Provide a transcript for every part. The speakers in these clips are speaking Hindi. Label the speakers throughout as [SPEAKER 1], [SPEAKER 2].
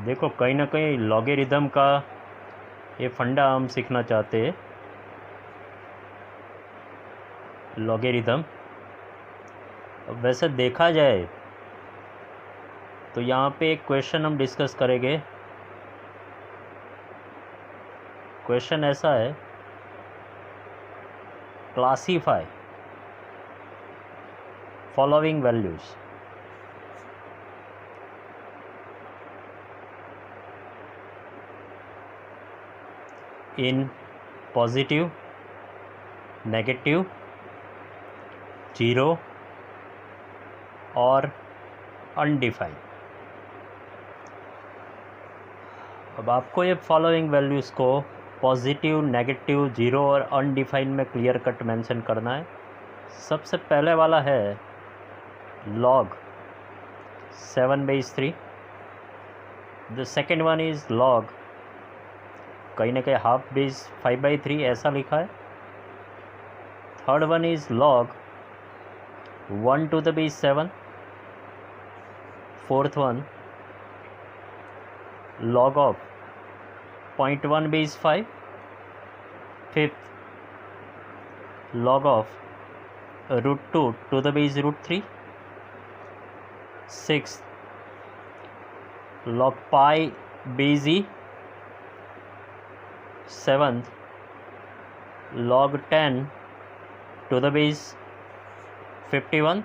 [SPEAKER 1] देखो कहीं ना कहीं लॉगरिदम का ये फंडा हम सीखना चाहते हैं। लॉगरिदम वैसे देखा जाए तो यहाँ पे एक क्वेश्चन हम डिस्कस करेंगे। क्वेश्चन ऐसा है, classify following values. In positive, negative, zero और अनडिफाइंड। अब आपको ये फॉलोइंग वैल्यूज़ को पॉजिटिव, नेगेटिव, जीरो और अनडिफाइंड में क्लियर कट मेंशन करना है। सबसे पहले वाला है log 7/3। The second one is log कहीं ना कहीं हाफ बेस 5/3 ऐसा लिखा है। Third one is log 1⁻7। Fourth one log of 0.1/5। Fifth log of √2⁻√3। Sixth log π/e। Seventh log 10⁻51।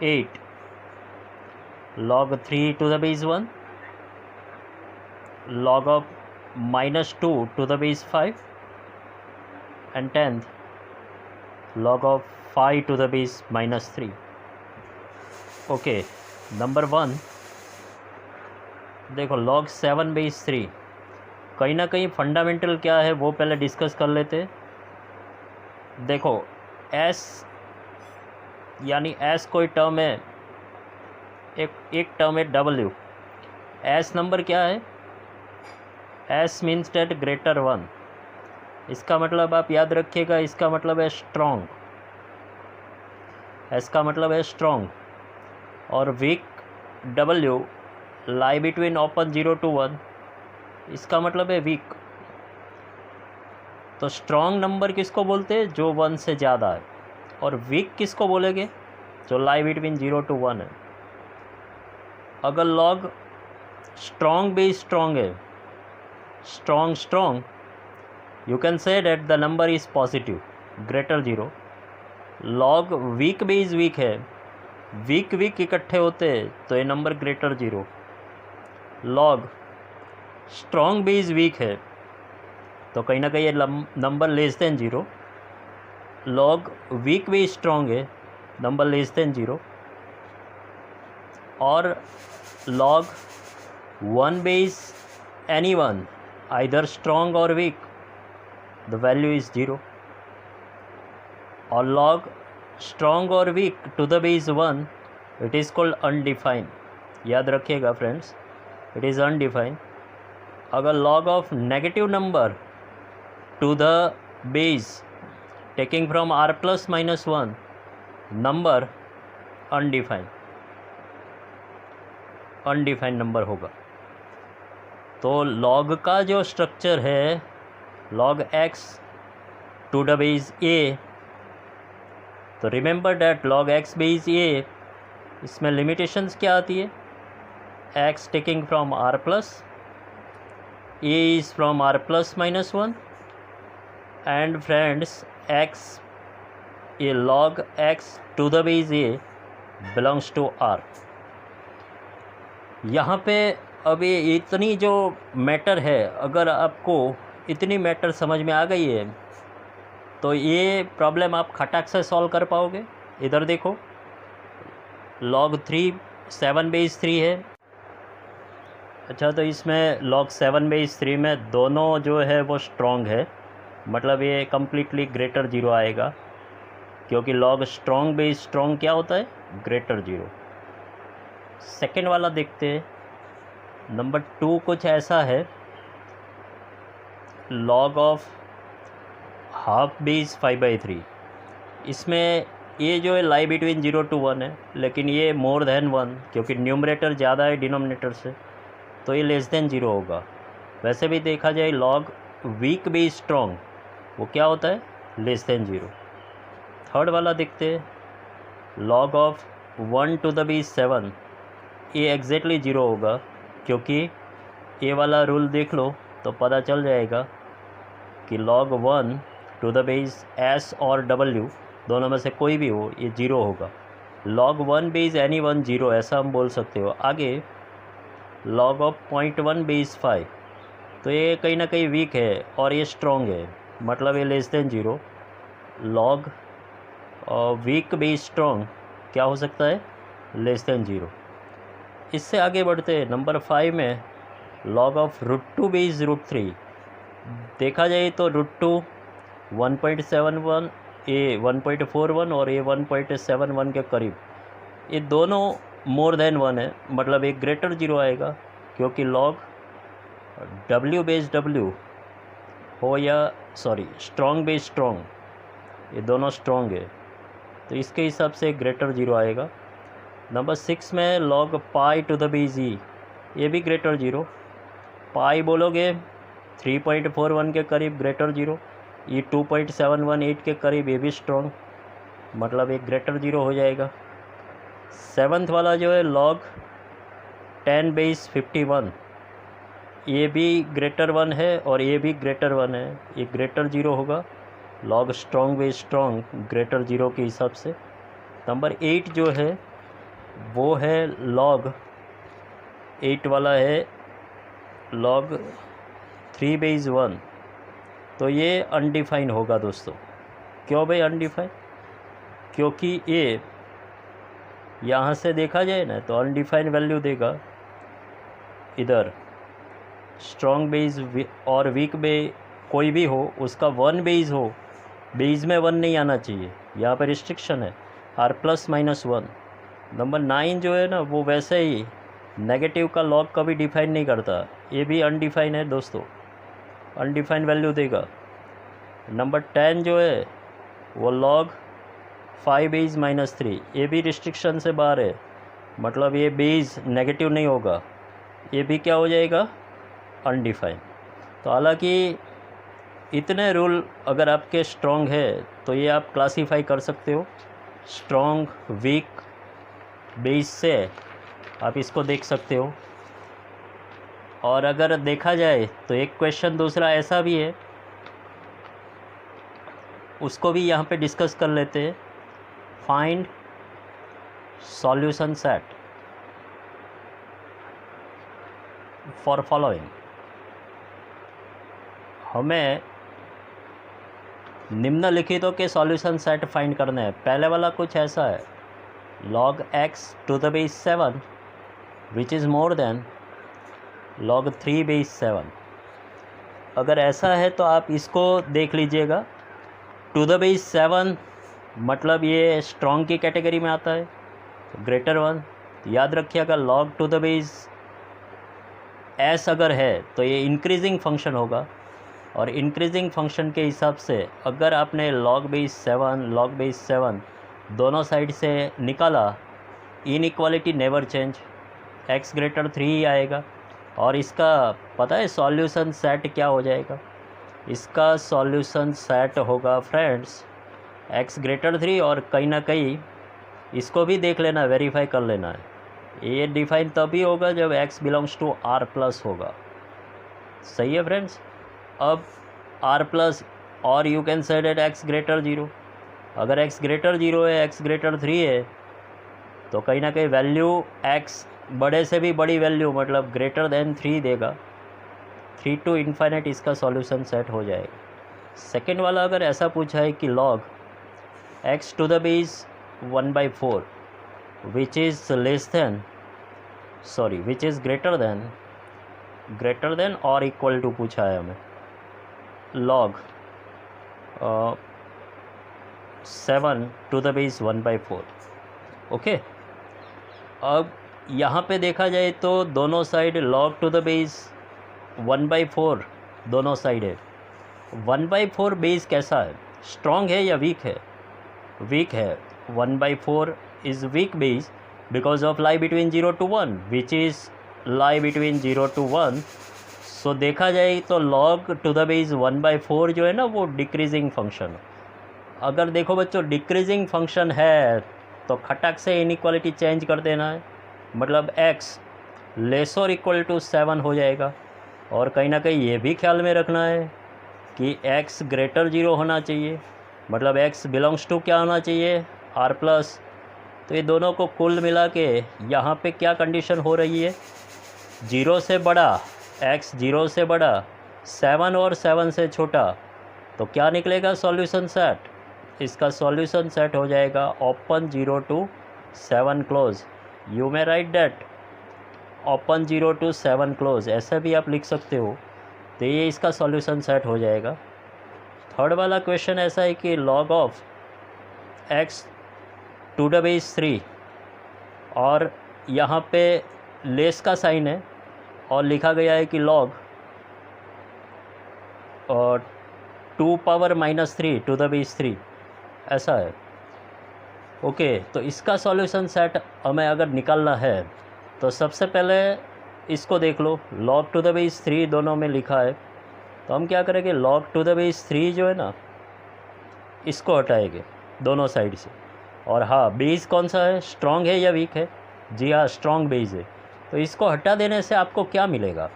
[SPEAKER 1] Eight log 3⁻1। log of -2⁻5। and 10th log of 5⁻3। Okay, number 1 देखो log 7/3 कहीं ना कहीं फंडामेंटल क्या है वो पहले डिस्कस कर लेते। देखो s यानी s कोई टर्म है, एक टर्म है w। s नंबर क्या है? s means that greater 1। इसका मतलब आप याद रखिएगा, इसका मतलब है स्ट्रॉन्ग। s का मतलब है स्ट्रॉन्ग और weak w lie between open 0 to 1, इसका मतलब है वीक। तो स्ट्रॉन्ग नंबर किसको बोलते हैं? जो 1 से ज़्यादा है। और वीक किसको बोलेंगे? जो लाई बिटवीन 0 to 1 है। अगर लॉग स्ट्रॉन्ग भी स्ट्रॉन्ग है, strong, you can say that the number is positive greater 0। Log weak भी इज़ वीक है, वीक इकट्ठे होते हैं तो ये नंबर ग्रेटर 0। लॉग स्ट्रॉन्ग भी इज़ वीक है तो कहीं ना कहीं ये number less than 0। Log weak भी स्ट्रॉन्ग है, नंबर लेस देन 0। और log 1 base any one either strong or weak, the value is 0। और log strong or weak to the base 1, it is called undefined। याद रखिएगा फ्रेंड्स, it is undefined। अगर log of negative number to the base taking from r plus minus 1, number undefined number होगा। तो log का जो स्ट्रक्चर है, log x to the base a, तो remember that log x base a, इसमें लिमिटेशंस क्या आती है? x taking from r plus, a is from r plus minus 1 and friends x, ये log x to the base a belongs to r। यहाँ पे अभी इतनी जो मैटर है, अगर आपको इतनी मैटर समझ में आ गई है तो ये प्रॉब्लम आप खटाक से सॉल्व कर पाओगे। इधर देखो log 3 7/3 है। अच्छा, तो इसमें log 7/3 में दोनों जो है वो स्ट्रॉन्ग है, मतलब ये कम्प्लीटली ग्रेटर 0 आएगा, क्योंकि log स्ट्रॉन्ग बेस स्ट्रॉन्ग क्या होता है? ग्रेटर 0। सेकेंड वाला देखते हैं, नंबर 2 कुछ ऐसा है, log ऑफ हाफ बेस 5/3। इसमें ये जो है लाई बिटवीन 0 to 1 है, लेकिन ये मोर देन 1 क्योंकि न्यूमरेटर ज़्यादा है डिनोमिनेटर से, तो ये लेस देन 0 होगा। वैसे भी देखा जाए लॉग वीक बेस स्ट्रॉन्ग, वो क्या होता है, लेस देन 0। थर्ड वाला देखते हैं, log of 1 to the base 7, ये एग्जैक्टली 0 होगा, क्योंकि ये वाला रूल देख लो तो पता चल जाएगा कि log 1 to the base s और w दोनों में से कोई भी हो, ये 0 होगा। log 1 बेस एनी वन 0, ऐसा हम बोल सकते हो। आगे log ऑफ 0.1 बेस 5, तो ये कहीं ना कहीं वीक है और ये स्ट्रॉन्ग है, मतलब ये less than 0। log weak base strong क्या हो सकता है, लेस देन 0। इससे आगे बढ़ते हैं नंबर 5 में, log ऑफ √2 बेस √3। देखा जाए तो √2 1.71, ये 1.41 और ये 1.71 के करीब, ये दोनों मोर देन 1 है, मतलब एक ग्रेटर 0 आएगा, क्योंकि log w बेस w हो या स्ट्रॉन्ग बेस स्ट्रॉन्ग, ये दोनों स्ट्रॉन्ग है, तो इसके हिसाब से ग्रेटर 0 आएगा। नंबर 6 में log pi to the base e, ये भी ग्रेटर 0। पाई बोलोगे 3.41 के करीब, ग्रेटर 0। ये 2.718 के करीब, ये भी स्ट्रॉन्ग, मतलब एक ग्रेटर 0 हो जाएगा। 7th वाला जो है log 10 बेस 51, ये भी ग्रेटर 1 है और ये भी ग्रेटर 1 है, ये ग्रेटर 0 होगा। log strong base strong greater 0 के हिसाब से। नंबर 8 जो है वो है log 8 वाला है log 3 बेस 1, तो ये अनडिफाइन होगा दोस्तों। क्यों भाई अनडिफाइन, क्योंकि ये यहाँ से देखा जाए ना तो अनडिफाइन वैल्यू देगा। इधर स्ट्रॉन्ग बेस और वीक बेस कोई भी हो, उसका 1 बेस हो, बेस में 1 नहीं आना चाहिए, यहाँ पर रिस्ट्रिक्शन है, r+-1। नंबर 9 जो है ना वो वैसे ही नेगेटिव का लॉग कभी डिफाइन नहीं करता, ये भी अनडिफाइन है दोस्तों, अनडिफाइन वैल्यू देगा। नंबर 10 जो है वो log 5 बेस -3, ये भी रिस्ट्रिक्शन से बाहर है, मतलब ये बेस नेगेटिव नहीं होगा, ये भी क्या हो जाएगा, अनडिफाइन। तो हालांकि इतने रूल अगर आपके स्ट्रॉन्ग है तो ये आप क्लासीफाई कर सकते हो, स्ट्रॉन्ग वीक बेस से आप इसको देख सकते हो। और अगर देखा जाए तो एक क्वेश्चन दूसरा ऐसा भी है, उसको भी यहाँ पे डिस्कस कर लेते हैं। Find solution set for following. हमें निम्नलिखितों के सॉल्यूशन सेट फाइंड करने हैं। पहले वाला कुछ ऐसा है, log x to the base 7 which is more than log 3 base 7। अगर ऐसा है तो आप इसको देख लीजिएगा। टू द बेस 7 मतलब ये स्ट्रॉन्ग की कैटेगरी में आता है, ग्रेटर 1। याद रखिएगा log to the base s अगर है तो ये इंक्रीजिंग फंक्शन होगा, और इंक्रीजिंग फंक्शन के हिसाब से अगर आपने log बेस 7 दोनों साइड से निकाला, inequality never change, x greater 3 ही आएगा। और इसका पता है सॉल्यूशन सेट क्या हो जाएगा, इसका सॉल्यूशन सेट होगा फ्रेंड्स x ग्रेटर 3, और कहीं ना कहीं इसको भी देख लेना, वेरीफाई कर लेना है, ये डिफाइन तभी होगा जब x बिलोंग्स टू r+ होगा। सही है फ्रेंड्स। अब r+ और you can say that x greater 0, अगर x ग्रेटर 0 है, x ग्रेटर 3 है, तो कहीं ना कहीं वैल्यू x बड़े से भी बड़ी वैल्यू मतलब ग्रेटर देन 3 देगा। 3 टू इन्फाइनाइट इसका सॉल्यूशन सेट हो जाएगा। सेकेंड वाला अगर ऐसा पूछा है कि log x to the base 1/4 which is greater than और इक्वल टू पूछा है हमें log 7 to the base 1/4। Okay, अब यहाँ पे देखा जाए तो दोनों side log to the base 1/4 दोनों साइड है। 1/4 बेस कैसा है, स्ट्रॉन्ग है या वीक है, वीक है। 1/4 is weak base because of lie between 0 to 1 which is lie between 0 to 1। सो देखा जाए तो log टू द बेस 1/4 जो है ना वो डिक्रीजिंग फंक्शन। अगर देखो बच्चों डिक्रीजिंग फंक्शन है तो खटक से इनइक्वालिटी चेंज कर देना है, मतलब x लेस और इक्वल टू 7 हो जाएगा। और कहीं ना कहीं ये भी ख्याल में रखना है कि x ग्रेटर 0 होना चाहिए, मतलब x बिलोंग्स टू क्या होना चाहिए, r प्लस। तो ये दोनों को कुल मिला के यहाँ पे क्या कंडीशन हो रही है, 0 से बड़ा, x 0 से बड़ा, 7 और 7 से छोटा। तो क्या निकलेगा सॉल्यूशन सेट, इसका सॉल्यूशन सेट हो जाएगा open 0 to 7 close. You may right that open 0 to 7 close, ऐसा भी आप लिख सकते हो। तो ये इसका सॉल्यूशन सेट हो जाएगा। थर्ड वाला क्वेश्चन ऐसा है कि log of x to the base 3 और यहाँ पे लेस का साइन है और लिखा गया है कि log 2 power -3 to the base 3, ऐसा है। ओके, तो इसका सॉल्यूशन सेट हमें अगर निकालना है तो सबसे पहले इसको देख लो, log टू द बेस 3 दोनों में लिखा है। तो हम क्या करेंगे, log टू द बेस 3 जो है ना इसको हटाएंगे दोनों साइड से। और हाँ, बेस कौन सा है, स्ट्रॉन्ग है या वीक है, जी हाँ स्ट्रॉन्ग बेस है। तो इसको हटा देने से आपको क्या मिलेगा,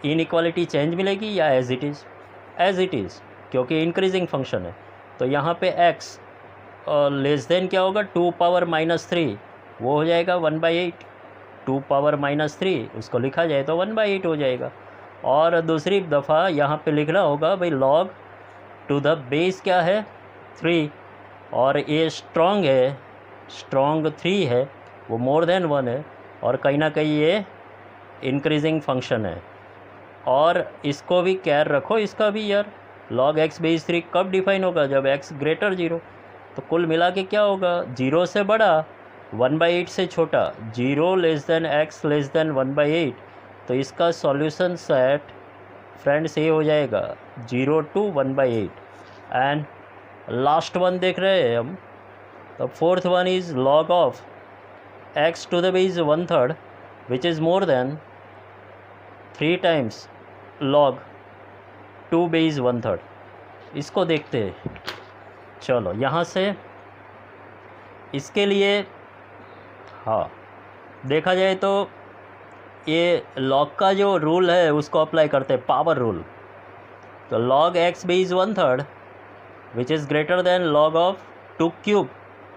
[SPEAKER 1] इनइक्वालिटी चेंज मिलेगी या as it is, as it is, क्योंकि इंक्रीजिंग फंक्शन है। तो यहाँ पे x लेस देन क्या होगा, 2 पावर -3, वो हो जाएगा 1/8। 2 पावर -3 उसको लिखा जाए तो 1/8 हो जाएगा। और दूसरी दफ़ा यहाँ पे लिखना होगा भाई log टू द बेस क्या है 3, और ये स्ट्रॉन्ग है, स्ट्रॉन्ग 3 है, वो मोर देन 1 है, और कहीं ना कहीं ये इंक्रीजिंग फंक्शन है। और इसको भी केयर रखो, इसका भी यार, log x बेस 3 कब डिफाइन होगा, जब x ग्रेटर 0। तो कुल मिला के क्या होगा, 0 से बड़ा, 1/8 से छोटा, 0 less than x less than 1/8। तो इसका सॉल्यूशन सेट फ्रेंड्स ये हो जाएगा 0 to 1/8। एंड लास्ट वन देख रहे हैं हम, तो fourth one is log of x to the base 1/3 which is more than 3 times log 2 base 1/3। इसको देखते हैं, चलो यहाँ से इसके लिए हाँ देखा जाए तो ये log का जो रूल है उसको अप्लाई करते हैं, पावर रूल। तो log x base 1/3 which is greater then log of 2 cube,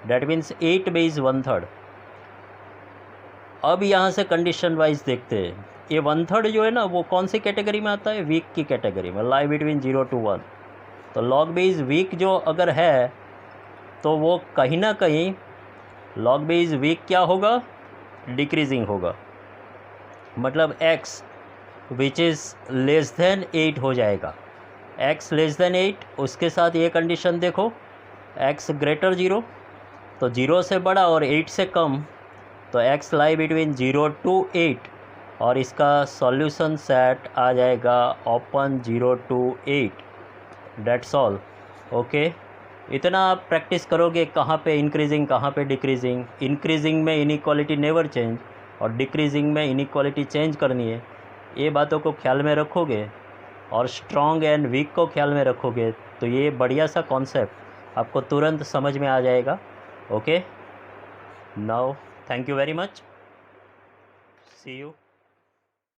[SPEAKER 1] that means 8 base 1/3। अब यहाँ से कंडीशन वाइज देखते हैं, ये 1/3 जो है ना वो कौन सी कैटेगरी में आता है, वीक की कैटेगरी में, लाई बिटवीन 0 to 1। तो log बेस वीक जो अगर है तो वो कहीं ना कहीं log बेस वीक क्या होगा, डिक्रीजिंग होगा, मतलब x which is less than 8 हो जाएगा। x लेस देन 8, उसके साथ ये कंडीशन देखो, x ग्रेटर 0, तो 0 से बड़ा और 8 से कम, तो x लाई बिटवीन 0 to 8, और इसका सॉल्यूशन सेट आ जाएगा open 0 to 8। That's all. Okay, इतना आप प्रैक्टिस करोगे, कहाँ पे इंक्रीजिंग कहाँ पे डिक्रीजिंग, इंक्रीजिंग में इनइक्वालिटी नेवर चेंज और डिक्रीजिंग में इनइक्वालिटी चेंज करनी है, ये बातों को ख्याल में रखोगे और स्ट्रॉन्ग एंड वीक को ख्याल में रखोगे तो ये बढ़िया सा कॉन्सेप्ट आपको तुरंत समझ में आ जाएगा। Okay, now thank you very much, see you.